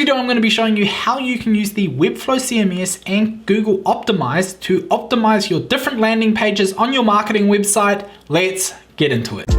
video, I'm going to be showing you how you can use the Webflow CMS and Google Optimize to optimize your different landing pages on your marketing website. Let's get into it.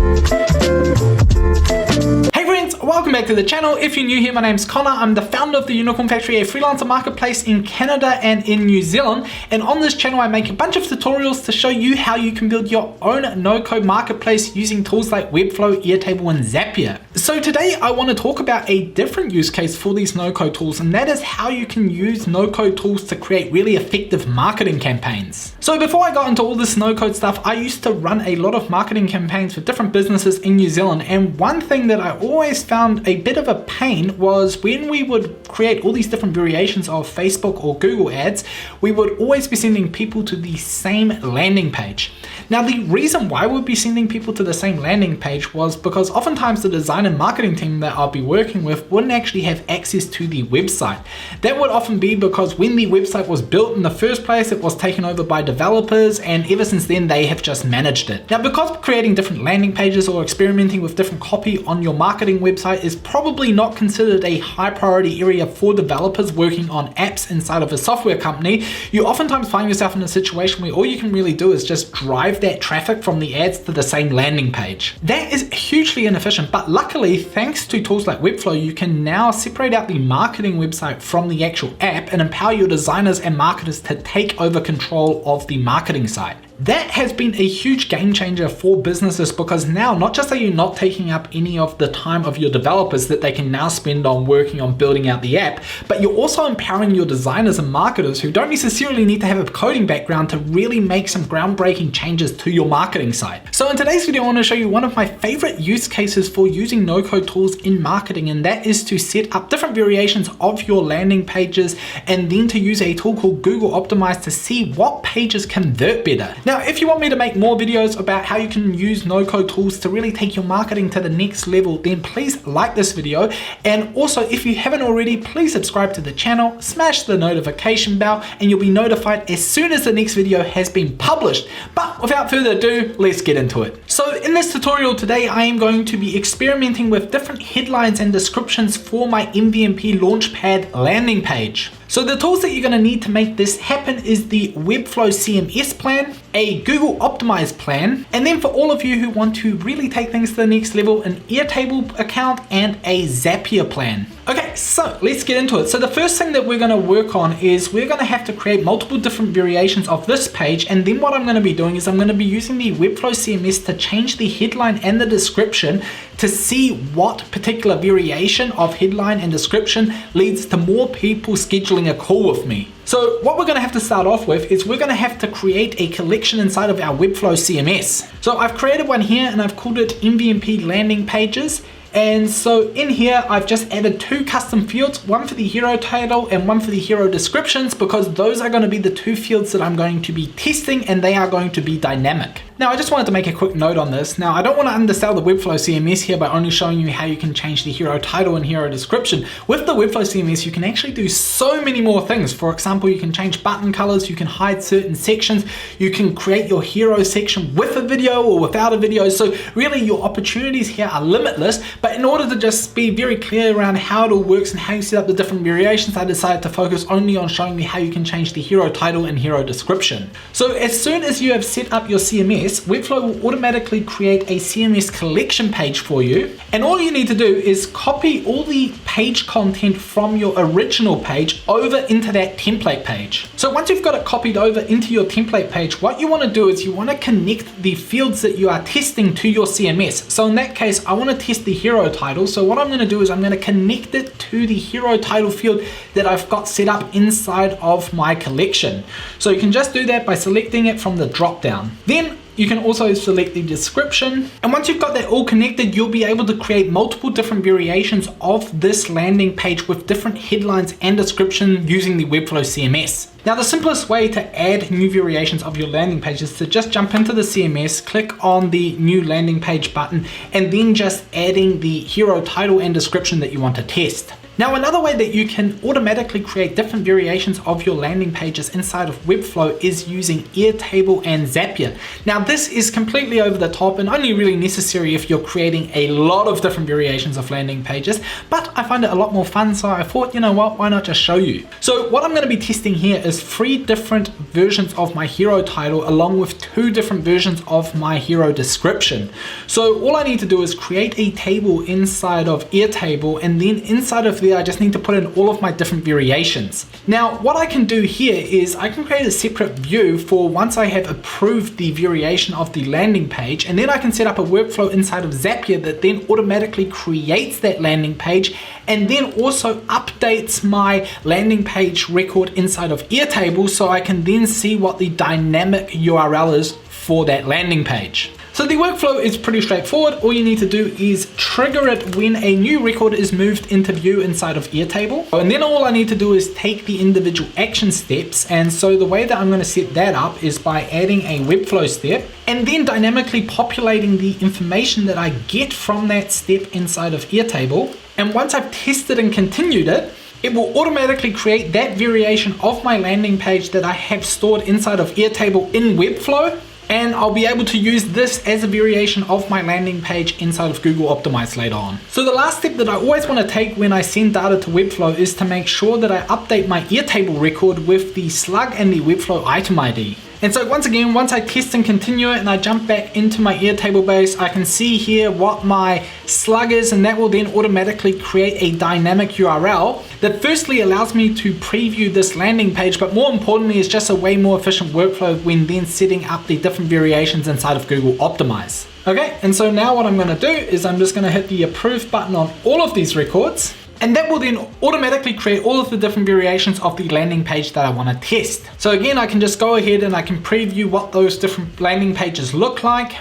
Hey friends, welcome back to the channel. If you're new here, my name's Connor. I'm the founder of the Unicorn Factory, a freelancer marketplace in Canada and in New Zealand. And on this channel, I make a bunch of tutorials to show you how you can build your own no-code marketplace using tools like Webflow, Airtable, and Zapier. So today I want to talk about a different use case for these no-code tools, and that is how you can use no-code tools to create really effective marketing campaigns. So before I got into all this no-code stuff, I used to run a lot of marketing campaigns for different businesses in New Zealand, and one thing that I always found a bit of a pain was when we would create all these different variations of Facebook or Google ads, we would always be sending people to the same landing page. Now, the reason why we'd be sending people to the same landing page was because oftentimes the design and marketing team that I'll be working with wouldn't actually have access to the website. That would often be because when the website was built in the first place, it was taken over by developers, and ever since then they have just managed it. Now, because creating different landing pages or experimenting with different copy on your marketing website is probably not considered a high priority area for developers working on apps inside of a software company, you oftentimes find yourself in a situation where all you can really do is just drive that traffic from the ads to the same landing page. That is hugely inefficient, but luckily, thanks to tools like Webflow, you can now separate out the marketing website from the actual app and empower your designers and marketers to take over control of the marketing side. That has been a huge game changer for businesses, because now not just are you not taking up any of the time of your developers that they can now spend on working on building out the app, but you're also empowering your designers and marketers who don't necessarily need to have a coding background to really make some groundbreaking changes to your marketing site. So in today's video, I want to show you one of my favorite use cases for using no-code tools in marketing, and that is to set up different variations of your landing pages and then to use a tool called Google Optimize to see what pages convert better. Now, if you want me to make more videos about how you can use no-code tools to really take your marketing to the next level, then please like this video. And also, if you haven't already, please subscribe to the channel, smash the notification bell, and you'll be notified as soon as the next video has been published. But without further ado, let's get into it. So in this tutorial today, I am going to be experimenting with different headlines and descriptions for my MVP Launchpad landing page. So the tools that you're going to need to make this happen is the Webflow CMS plan, a Google Optimize plan, and then for all of you who want to really take things to the next level, an Airtable account and a Zapier plan. Okay, so let's get into it. So the first thing that we're going to work on is we're going to have to create multiple different variations of this page, and then what I'm going to be doing is I'm going to be using the Webflow CMS to change the headline and the description to see what particular variation of headline and description leads to more people scheduling a call with me. So what we're going to have to start off with is we're going to have to create a collection inside of our Webflow CMS. So I've created one here and I've called it MVP landing pages. And so in here, I've just added two custom fields, one for the hero title and one for the hero descriptions, because those are going to be the two fields that I'm going to be testing, and they are going to be dynamic. Now, I just wanted to make a quick note on this. Now, I don't want to undersell the Webflow CMS here by only showing you how you can change the hero title and hero description. With the Webflow CMS, you can actually do so many more things. For example, you can change button colors, you can hide certain sections, you can create your hero section with a video or without a video. So really, your opportunities here are limitless. But in order to just be very clear around how it all works and how you set up the different variations, I decided to focus only on showing you how you can change the hero title and hero description. So as soon as you have set up your CMS, Webflow will automatically create a CMS collection page for you. And all you need to do is copy all the page content from your original page over into that template page. So once you've got it copied over into your template page, what you want to do is you want to connect the fields that you are testing to your CMS. So in that case, I want to test the hero title. So what I'm going to do is I'm going to connect it to the hero title field that I've got set up inside of my collection. So you can just do that by selecting it from the drop down. Then you can also select the description. And once you've got that all connected, you'll be able to create multiple different variations of this landing page with different headlines and description using the Webflow CMS. Now, the simplest way to add new variations of your landing page is to just jump into the CMS, click on the new landing page button, and then just adding the hero title and description that you want to test. Now, another way that you can automatically create different variations of your landing pages inside of Webflow is using Airtable and Zapier. Now, this is completely over the top and only really necessary if you're creating a lot of different variations of landing pages, but I find it a lot more fun, so I thought, you know what, why not just show you? So what I'm going to be testing here is 3 different versions of my hero title along with 2 different versions of my hero description. So all I need to do is create a table inside of Airtable, and then inside of I just need to put in all of my different variations. Now, what I can do here is I can create a separate view for once I have approved the variation of the landing page, and then I can set up a workflow inside of Zapier that then automatically creates that landing page and then also updates my landing page record inside of Airtable so I can then see what the dynamic URL is for that landing page. So the workflow is pretty straightforward. All you need to do is trigger it when a new record is moved into view inside of Airtable. And then all I need to do is take the individual action steps. And so the way that I'm going to set that up is by adding a Webflow step and then dynamically populating the information that I get from that step inside of Airtable. And once I've tested and continued it, it will automatically create that variation of my landing page that I have stored inside of Airtable in Webflow. And I'll be able to use this as a variation of my landing page inside of Google Optimize later on. So the last step that I always want to take when I send data to Webflow is to make sure that I update my Airtable record with the slug and the Webflow item ID. And so once again, once I test and continue it and I jump back into my Airtable base, I can see here what my slug is, and that will then automatically create a dynamic URL that firstly allows me to preview this landing page, but more importantly is just a way more efficient workflow when then setting up the different variations inside of Google Optimize. Okay, and so now what I'm going to do is I'm just going to hit the approve button on all of these records. And that will then automatically create all of the different variations of the landing page that I want to test. So again, I can just go ahead and I can preview what those different landing pages look like.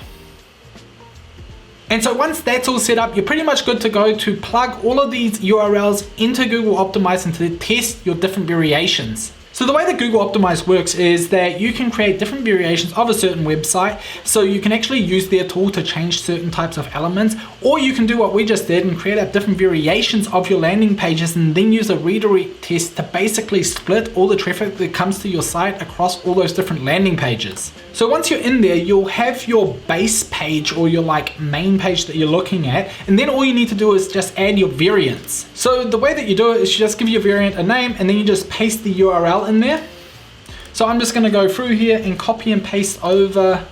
And so once that's all set up, you're pretty much good to go to plug all of these URLs into Google Optimize and to test your different variations. So the way that Google Optimize works is that you can create different variations of a certain website. So you can actually use their tool to change certain types of elements, or you can do what we just did and create out different variations of your landing pages and then use a redirect test to basically split all the traffic that comes to your site across all those different landing pages. So once you're in there, you'll have your base page or your main page that you're looking at, and then all you need to do is just add your variants. So the way that you do it is you just give your variant a name and then you just paste the URL in there. So I'm just going to go through here and copy and paste over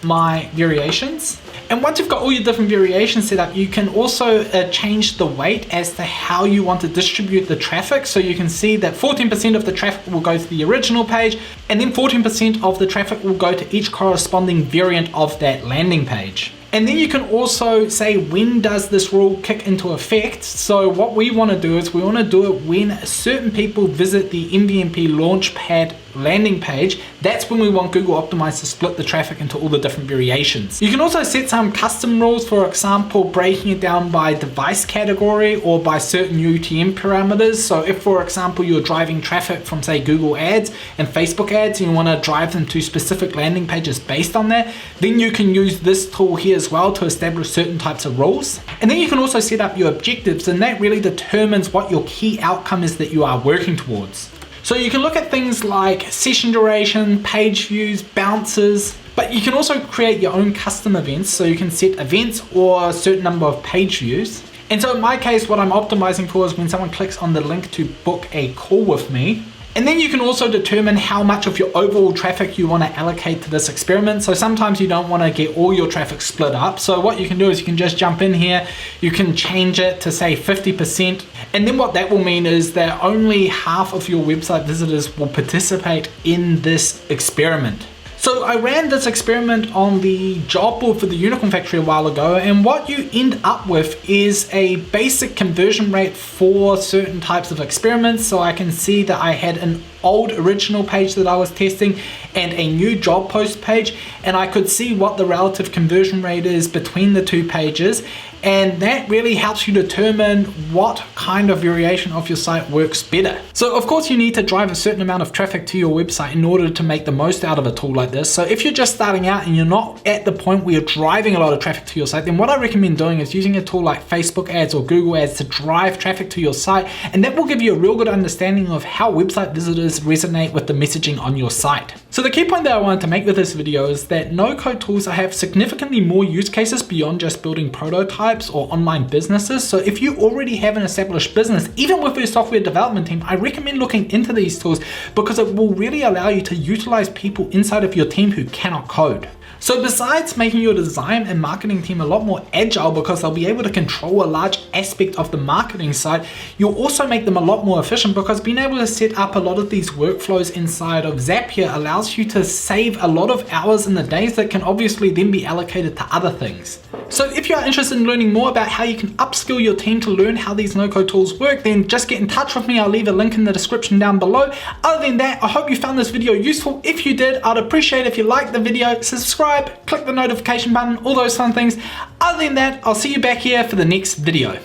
my variations. And once you've got all your different variations set up, you can also change the weight as to how you want to distribute the traffic. So you can see that 14% of the traffic will go to the original page, and then 14% of the traffic will go to each corresponding variant of that landing page. And then you can also say, when does this rule kick into effect? So what we want to do is we want to do it when certain people visit the MVMP Launchpad landing page. That's when we want Google Optimize to split the traffic into all the different variations. You can also set some custom rules, for example, breaking it down by device category or by certain UTM parameters. So if, for example, you're driving traffic from, say, Google ads and Facebook ads, and you want to drive them to specific landing pages based on that, then you can use this tool here as well to establish certain types of rules. And then you can also set up your objectives, and that really determines what your key outcome is that you are working towards. So you can look at things like session duration, page views, bounces, but you can also create your own custom events. So you can set events or a certain number of page views. And so in my case, what I'm optimizing for is when someone clicks on the link to book a call with me. And then you can also determine how much of your overall traffic you want to allocate to this experiment. So sometimes you don't want to get all your traffic split up. So what you can do is you can just jump in here, you can change it to say 50%. And then what that will mean is that only half of your website visitors will participate in this experiment. So I ran this experiment on the job board for the Unicorn Factory a while ago, and what you end up with is a basic conversion rate for certain types of experiments. So I can see that I had an old original page that I was testing and a new job post page, and I could see what the relative conversion rate is between the two pages. and that really helps you determine what kind of variation of your site works better. So of course you need to drive a certain amount of traffic to your website in order to make the most out of a tool like this. So if you're just starting out and you're not at the point where you're driving a lot of traffic to your site, then what I recommend doing is using a tool like Facebook ads or Google ads to drive traffic to your site, and that will give you a real good understanding of how website visitors resonate with the messaging on your site. So the key point that I wanted to make with this video is that no-code tools have significantly more use cases beyond just building prototypes or online businesses. So if you already have an established business, even with your software development team, I recommend looking into these tools because it will really allow you to utilize people inside of your team who cannot code. So besides making your design and marketing team a lot more agile because they'll be able to control a large aspect of the marketing side, you'll also make them a lot more efficient because being able to set up a lot of these workflows inside of Zapier allows you to save a lot of hours in the days that can obviously then be allocated to other things. So if you're interested in learning more about how you can upskill your team to learn how these no-code tools work, then just get in touch with me. I'll leave a link in the description down below. Other than that, I hope you found this video useful. If you did, I'd appreciate if you liked the video, subscribe, click the notification button, all those fun things. Other than that, I'll see you back here for the next video.